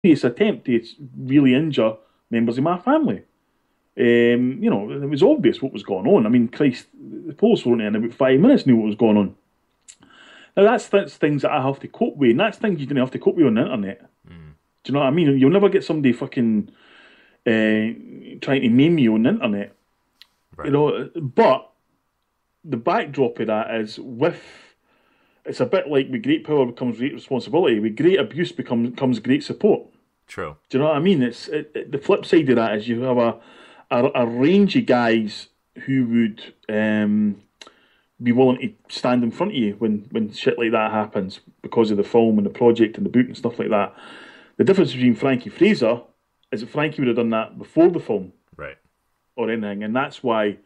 serious attempt to really injure members of my family. It was obvious what was going on. I mean, Christ, the police were only in about 5 minutes, knew what was going on. Now, that's things that I have to cope with, and that's things you don't have to cope with on the internet. Mm. Do you know what I mean? You'll never get somebody fucking trying to maim you on the internet. Right. But the backdrop of that is it's a bit like with great power becomes great responsibility. With great abuse comes great support. True. Do you know what I mean? The flip side of that is you have a range of guys who would be willing to stand in front of you when shit like that happens because of the film and the project and the book and stuff like that. The difference between Frankie Fraser is that Frankie would have done that before the film. Right. Or anything, and that's why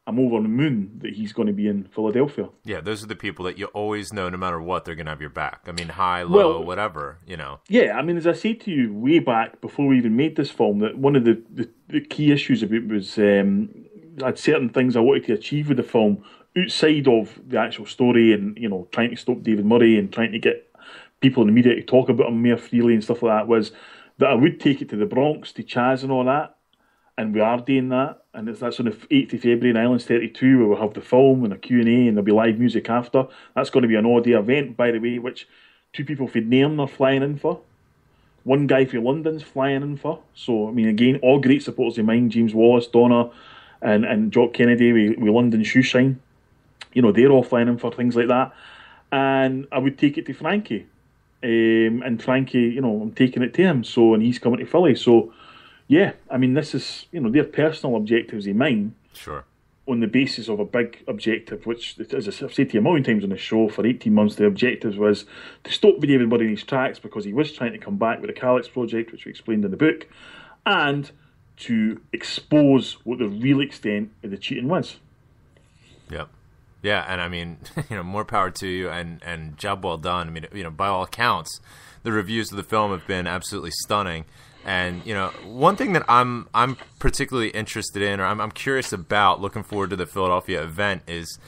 I'm over the moon that he's going to be in Philadelphia. Yeah, those are the people that you always know, no matter what, they're going to have your back. I mean, high, low, whatever, Yeah, I mean, as I said to you way back before we even made this film, that one of the key issues about it was I had certain things I wanted to achieve with the film outside of the actual story and, trying to stop David Murray and trying to get people in the media to talk about him more freely and stuff like that, was that I would take it to the Bronx, to Chaz and all that, and we are doing that. And that's on the 8th of February in Islands 32, where we'll have the film and a Q&A, and there'll be live music after. That's going to be an all-day event, by the way, which 2 people from Nairn are flying in for. 1 guy from London's flying in for. So, I mean, again, all great supporters of mine, James Wallace, Donna, and Jock Kennedy with London Shoeshine. They're all flying in for things like that. And I would take it to Frankie. And Frankie, I'm taking it to him. So, and he's coming to Philly. So, yeah, I mean, this is, their personal objectives of mine. Sure. On the basis of a big objective, which, as I've said to you a million times on the show, for 18 months, the objective was to stop David Murray in his tracks because he was trying to come back with the Calyx project, which we explained in the book, and to expose what the real extent of the cheating was. Yep. Yeah, and I mean, more power to you, and job well done. I mean, by all accounts, the reviews of the film have been absolutely stunning. And one thing that I'm particularly interested in, or I'm curious about, looking forward to the Philadelphia event, is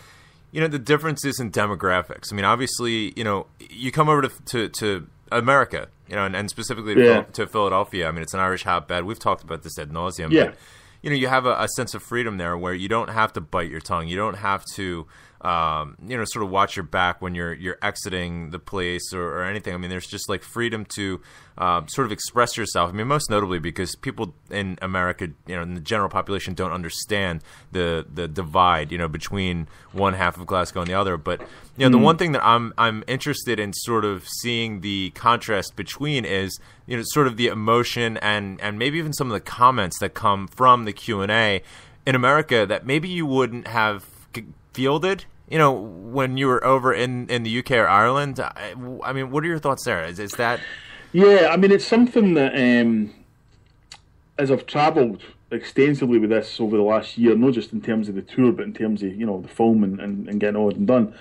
the differences in demographics. I mean, obviously, you come over to America, and specifically to Philadelphia. I mean, it's an Irish hotbed. We've talked about this ad nauseum. Yeah. But, you have a sense of freedom there where you don't have to bite your tongue. You don't have to, sort of watch your back when you're exiting the place or anything. I mean, there's just like freedom to sort of express yourself. I mean, most notably because people in America, in the general population, don't understand the divide, between one half of Glasgow and the other. But the one thing that I'm interested in sort of seeing the contrast between is sort of the emotion and maybe even some of the comments that come from the Q&A in America that maybe you wouldn't have fielded, when you were over in the UK or Ireland. I mean, what are your thoughts there? Is that? Yeah, I mean, it's something that as I've travelled extensively with this over the last year, not just in terms of the tour, but in terms of the film and getting all done.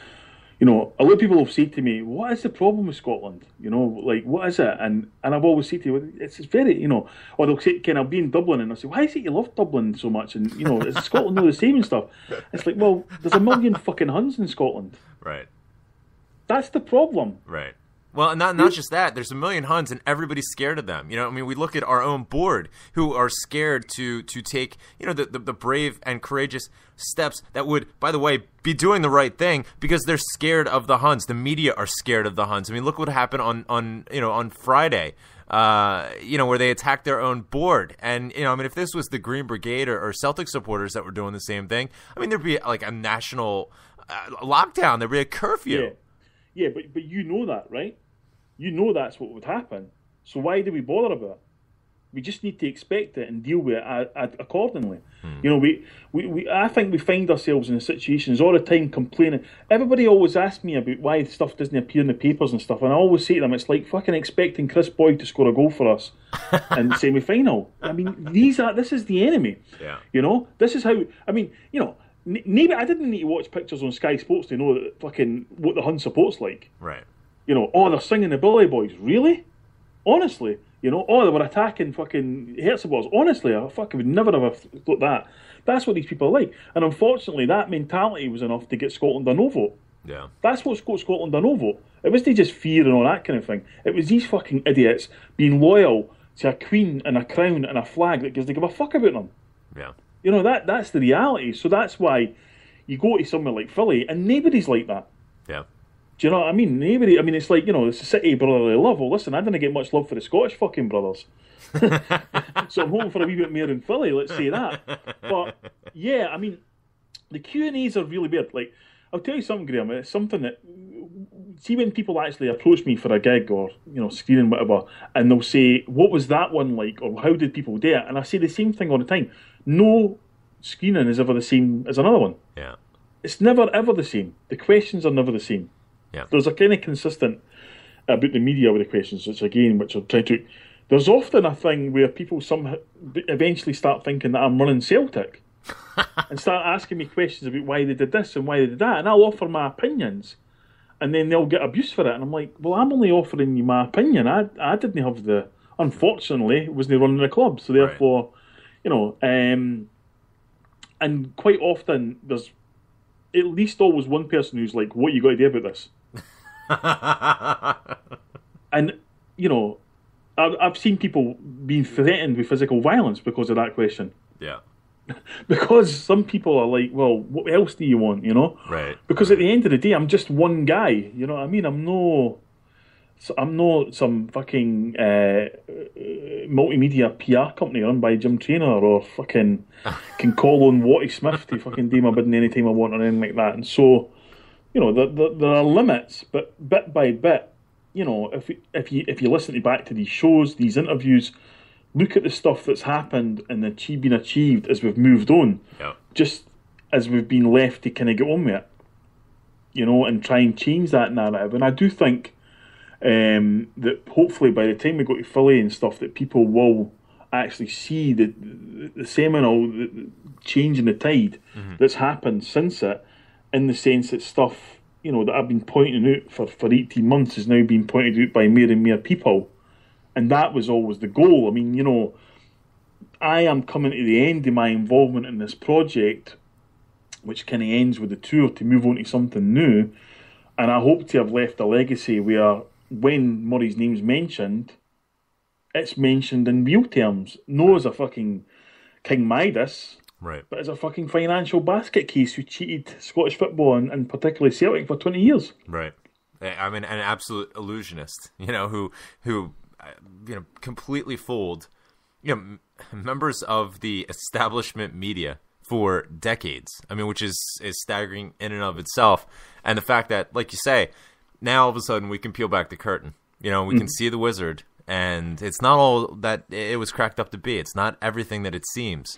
A lot of people have said to me, "What is the problem with Scotland? Like, what is it?" And I've always said to you, it's very, or they'll say, "Can I be in Dublin?" And I say, "Why is it you love Dublin so much?" And is Scotland not the same and stuff? It's like, well, there's a million fucking Huns in Scotland. Right. That's the problem. Right. Well, and not just that. There's a million Huns, and everybody's scared of them. I mean, we look at our own board, who are scared to take, the brave and courageous steps that would, by the way, be doing the right thing because they're scared of the Huns. The media are scared of the Huns. I mean, look what happened on Friday, where they attacked their own board. And, I mean, if this was the Green Brigade or Celtic supporters that were doing the same thing, I mean, there'd be like a national lockdown. There'd be a curfew. Yeah. Yeah, but that, right? That's what would happen. So why do we bother about it? We just need to expect it and deal with it accordingly. I think we find ourselves in situations all the time complaining. Everybody always asks me about why stuff doesn't appear in the papers and stuff, and I always say to them, it's like fucking expecting Chris Boyd to score a goal for us in the semi-final. I mean, this is the enemy. Yeah. This is how. I mean, maybe I didn't need to watch pictures on Sky Sports to know that fucking what the Hun support's like. Right. They're singing the Billy Boys. Really? Honestly? They were attacking fucking Herzegovs. Honestly, I fucking would never have thought that. That's what these people are like. And unfortunately, that mentality was enough to get Scotland a no vote. Yeah. That's what's got Scotland a no vote. It wasn't just fear and all that kind of thing. It was these fucking idiots being loyal to a queen and a crown and a flag that gives a give a fuck about them. Yeah. You know, that's the reality. So that's why you go to somewhere like Philly and nobody's like that. Yeah. Do you know what I mean? Nobody. I mean, it's like, you know, it's a city of brotherly love. Well, listen, I didn't get much love for the Scottish fucking brothers. So I'm hoping for a wee bit more in Philly, let's say that. But, yeah, I mean, the Q&As are really weird. Like, I'll tell you something, Graham. It's something that... See, when people actually approach me for a gig or, you know, screening, whatever, and they'll say, what was that one like? Or how did people do it? And I say the same thing all the time. No screening is ever the same as another one. Yeah. It's never, ever the same. The questions are never the same. Yeah. There's a kind of consistent about the media with the questions, which I'm trying to... There's often a thing where people somehow eventually start thinking that I'm running Celtic and start asking me questions about why they did this and why they did that, and I'll offer my opinions, and then they'll get abuse for it, and I'm like, well, I'm only offering you my opinion. I didn't have the... Unfortunately, wasn't running the club, so therefore, right. You know, and quite often there's at least always one person who's like, what you got to do about this? And, you know, I've seen people being threatened with physical violence because of that question. Yeah. Because some people are like, well, what else do you want, you know? Right. Because at the end of the day, I'm just one guy, you know what I mean? I'm no some fucking multimedia PR company run by Jim Traynor or fucking can call on Watty Smith to fucking do my bidding anytime I want or anything like that. And so, you know, there are limits, but bit by bit, you know, if you listen back to these shows, these interviews, look at the stuff that's happened and been achieved as we've moved on, just as we've been left to kind of get on with it, you know, and try and change that narrative. And I do think that hopefully by the time we go to Philly and stuff, that people will actually see the seminal change in the tide that's happened since it, in the sense that stuff, you know, that I've been pointing out for 18 months is now being pointed out by more and more people. And that was always the goal. I mean, you know, I am coming to the end of my involvement in this project, which kind of ends with the tour to move on to something new. And I hope to have left a legacy where when Murray's name's mentioned, it's mentioned in real terms. No as a fucking King Midas, right, but as a fucking financial basket case who cheated Scottish football and particularly Celtic for 20 years. Right. I mean, an absolute illusionist, you know, who you know, completely fooled, you know, members of the establishment media for decades. I mean, which is staggering in and of itself. And the fact that, like you say, now all of a sudden we can peel back the curtain. You know, we can see the wizard, and it's not all that it was cracked up to be. It's not everything that it seems.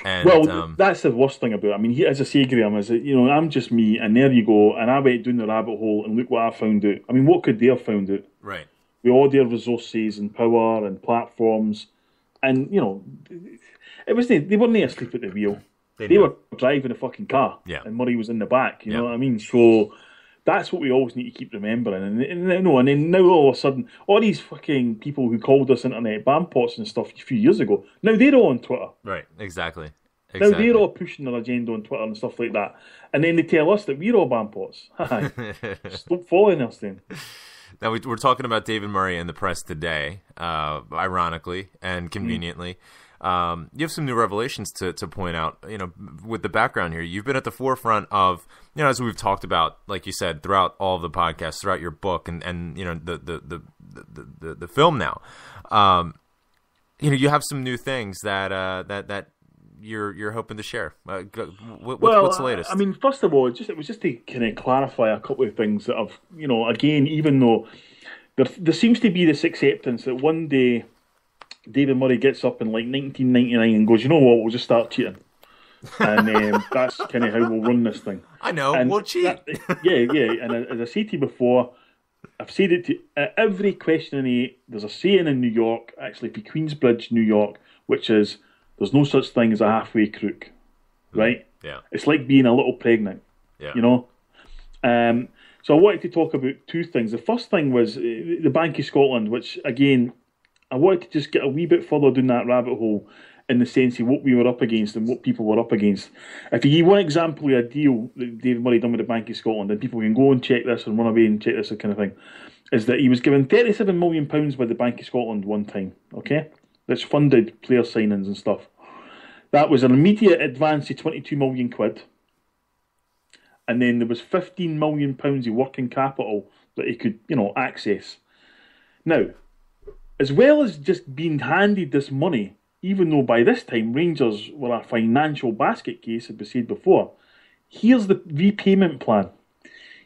And, well, that's the worst thing about it. I mean, as I say, Graham, is that, you know, I'm just me, and there you go, and I went down the rabbit hole, and look what I found out. I mean, what could they have found out? Right. With all their resources and power and platforms, and, you know, they weren't asleep at the wheel. They were driving a fucking car, and Murray was in the back, you know what I mean? So that's what we always need to keep remembering. And then now all of a sudden, all these fucking people who called us internet bampots and stuff a few years ago, now they're all on Twitter. Right, exactly. Now they're all pushing their agenda on Twitter and stuff like that. And then they tell us that we're all bampots. Stop following us then. Now, we're talking about David Murray in the press today, ironically and conveniently. You have some new revelations to point out, you know, with the background here. You've been at the forefront of, you know, as we've talked about, like you said, throughout all of the podcasts, throughout your book and you know, the film now. You know, you have some new things that you're hoping to share. What's the latest? I mean, first of all, it was just to kind of clarify a couple of things that I've, you know, again, even though there seems to be this acceptance that one day David Murray gets up in like 1999 and goes, you know what, we'll just start cheating. And that's kind of how we'll run this thing. I know, and we'll cheat. Yeah. And as I said to you before, I've said it to every question there's a saying in New York, actually for Queensbridge, New York, which is, there's no such thing as a halfway crook, right? Yeah. It's like being a little pregnant, you know? So I wanted to talk about two things. The first thing was the Bank of Scotland, which, again, I wanted to just get a wee bit further down that rabbit hole in the sense of what we were up against and what people were up against. If you give one example of a deal that David Murray done with the Bank of Scotland, and people can go and check this and run away and check this kind of thing, is that he was given £37 million by the Bank of Scotland one time, okay? that's funded player signings and stuff. That was an immediate advance of 22 million quid. And then there was £15 million of working capital that he could, access. Now, as well as just being handed this money, even though by this time Rangers were a financial basket case, as we said before, here's the repayment plan.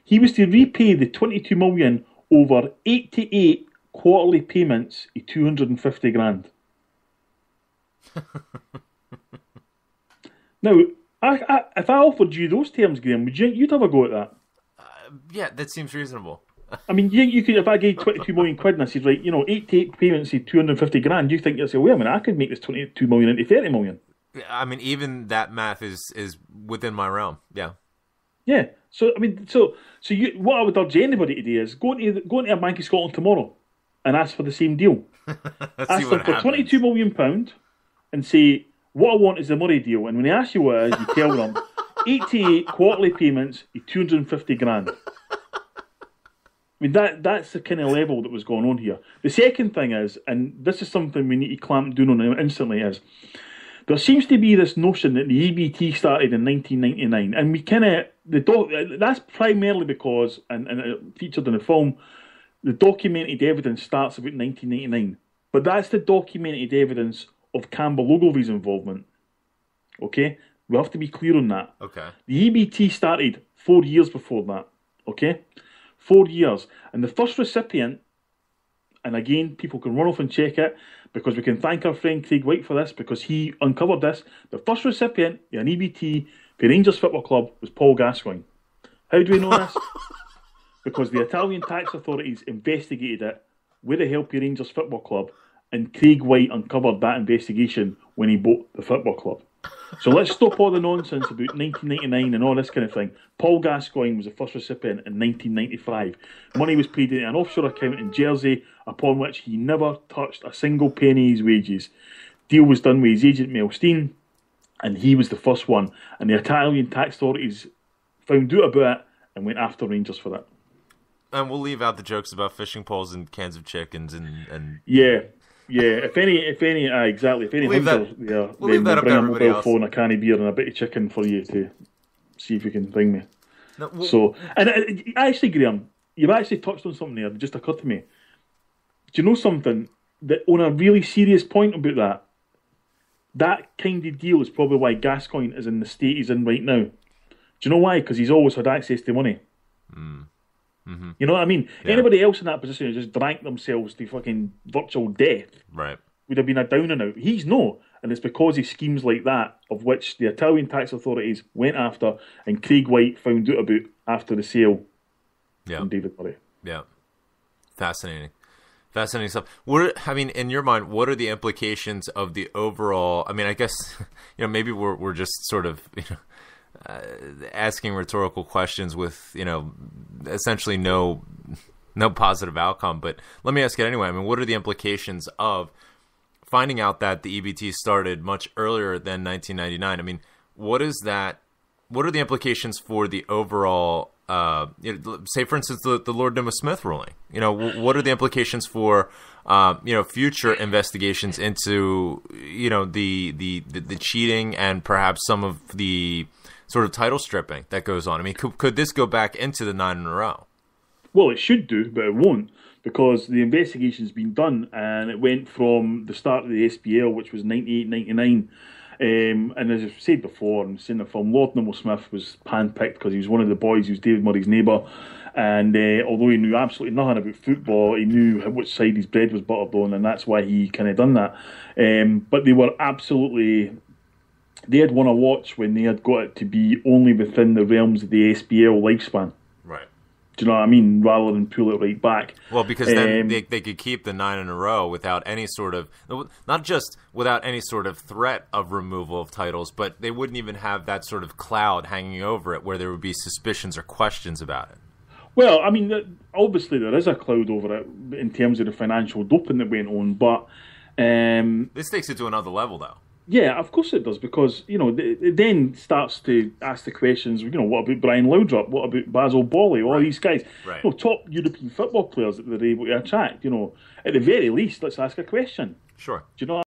He was to repay the 22 million over 88 quarterly payments of 250 grand. Now, if I offered you those terms, Graham, you'd have a go at that? Yeah, that seems reasonable. I mean, you could, if I gave 22 million quid and I said, right, 88 payments of 250 grand, you think you'll say, wait a minute, I could make this 22 million into 30 million. I mean, even that math is within my realm. Yeah. Yeah. So, I mean, what I would urge anybody to do is go into a Bank of Scotland tomorrow and ask for the same deal. Ask them for £22 million and say, what I want is the Murray deal. And when they ask you what it is, you tell them 88 quarterly payments of 250 grand. I mean, that's the kind of level that was going on here. The second thing is, and this is something we need to clamp down on instantly, is there seems to be this notion that the EBT started in 1999, and we kind of, that's primarily because, and it featured in the film, the documented evidence starts about 1999, but that's the documented evidence of Campbell Ogilvy's involvement. Okay? We have to be clear on that. Okay. The EBT started 4 years before that. Okay? 4 years. And the first recipient, and again, people can run off and check it, because we can thank our friend Craig White for this, because he uncovered this. The first recipient of an EBT for Rangers Football Club was Paul Gascoigne. How do we know this? Because the Italian tax authorities investigated it with the help of Rangers Football Club, and Craig White uncovered that investigation when he bought the football club. So let's stop all the nonsense about 1999 and all this kind of thing. Paul Gascoigne was the first recipient in 1995. Money was paid into an offshore account in Jersey, upon which he never touched a single penny of his wages. Deal was done with his agent Mel Steen, and he was the first one. And the Italian tax authorities found out about it and went after Rangers for that. And we'll leave out the jokes about fishing poles and cans of chickens and yeah. If any, exactly. If any hunters there, we'll leave that up to everybody else. Phone, a can of beer and a bit of chicken for you to see if you can bring me. No, actually, Graham, you've actually touched on something there that just occurred to me. Do you know something? That on a really serious point about that kind of deal is probably why Gascoigne is in the state he's in right now. Do you know why? Because he's always had access to money. Mm-hmm. You know what I mean? Yeah. Anybody else in that position who just drank themselves to fucking virtual death would have been a down and out. He's no. And it's because of schemes like that, of which the Italian tax authorities went after and Craig White found out about after the sale from David Murray. Yeah. Fascinating stuff. In your mind, what are the implications of the overall? I mean, I guess maybe we're just sort of asking rhetorical questions with essentially no positive outcome. But let me ask it anyway. I mean, what are the implications of finding out that the EBT started much earlier than 1999? I mean, what is that? What are the implications for the overall? Say, for instance, the Lord Numa Smith ruling. What are the implications for future investigations into the cheating and perhaps some of the sort of title stripping that goes on? I mean, could this go back into the 9 in a row? Well, it should do, but it won't, because the investigation's been done, and it went from the start of the SPL, which was 98, 99. And as I've said before, and seen the film, Lord Numa Smith was handpicked because he was one of the boys who was David Murray's neighbour. And although he knew absolutely nothing about football, he knew which side his bread was buttered on, and that's why he kind of done that. But they were absolutely... They had won a watch when they had got it to be only within the realms of the SPL lifespan. Right. Do you know what I mean? Rather than pull it right back. Well, because then they could keep the 9 in a row without any sort of... Not just without any sort of threat of removal of titles, but they wouldn't even have that sort of cloud hanging over it where there would be suspicions or questions about it. Well, I mean, obviously there is a cloud over it in terms of the financial doping that went on, but... This takes it to another level, though. Yeah, of course it does, because, it then starts to ask the questions, what about Brian Laudrup? What about Basil Bolly? All these guys, top European football players that they're able to attract, at the very least, let's ask a question. Sure. Do you know